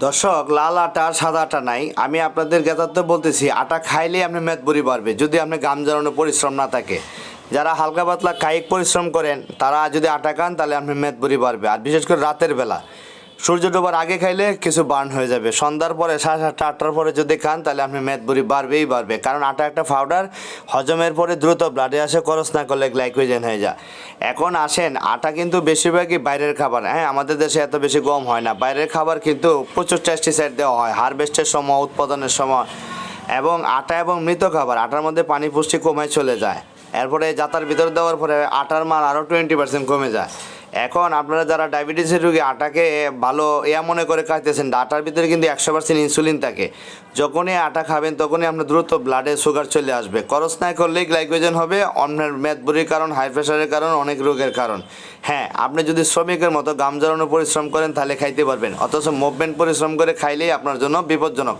দর্শক, লাল আটা আর সাদা আটা নাই। আমি আপনাদের জ্ঞাতার্থে বলতেছি, আটা খাইলেই আপনি মেদবুড়ি বাড়বে যদি আপনি ঘাম ঝরানো পরিশ্রম না থাকে। যারা হালকা পাতলা কায়িক পরিশ্রম করেন তারা যদি আটা খান তাহলে আপনি মেদবুড়ি বাড়বে। আর বিশেষ করে রাতের বেলা সূর্য ডোবার আগে খাইলে কিছু বার্ন হয়ে যাবে। সন্ধ্যার পরে 7:30 8টার পরে যদি খান তাহলে আপনি মেদবুড়ি বাড়বেই বাড়বে। কারণ আটা একটা পাউডার, হজমের পরে দ্রুত ব্লাডে আসে, খরচ না করলে গ্লাইকোজেন হয়ে যায়। এখন আসেন, আটা কিন্তু বেশিরভাগই বাইরের খাবার। হ্যাঁ, আমাদের দেশে এত বেশি গম হয় না। বাইরের খাবার কিন্তু প্রচুর পেস্টিসাইড দেওয়া হয় হারভেস্টের সময়, উৎপাদনের সময়। এবং আটা এবং মৃত খাবার, আটার মধ্যে পানি পুষ্টি কমে চলে যায়। এরপরে জাতার ভিতর দেওয়ার পরে আটার মান আরও 20% কমে যায়। এখন আপনারা যারা ডায়াবেটিসের রোগী আটাকে ভালো মনে করে খাইতেছেন, আটার ভিতরে কিন্তু 100% ইনসুলিন থাকে। যখনই আটা খাবেন তখনই আপনার দ্রুত ব্লাডে সুগার চলে আসবে। খরচ না করলেই গ্লাইকোজেন হবে, অন্যের মেদবুড়ির কারণ, হাই প্রেশারের কারণ, অনেক রোগের কারণ। হ্যাঁ, আপনি যদি শ্রমিকের মতো ঘাম ঝরানো পরিশ্রম করেন তাহলে খাইতে পারবেন, অথচ মুভমেন্ট পরিশ্রম করে খাইলেই আপনার জন্য বিপজ্জনক।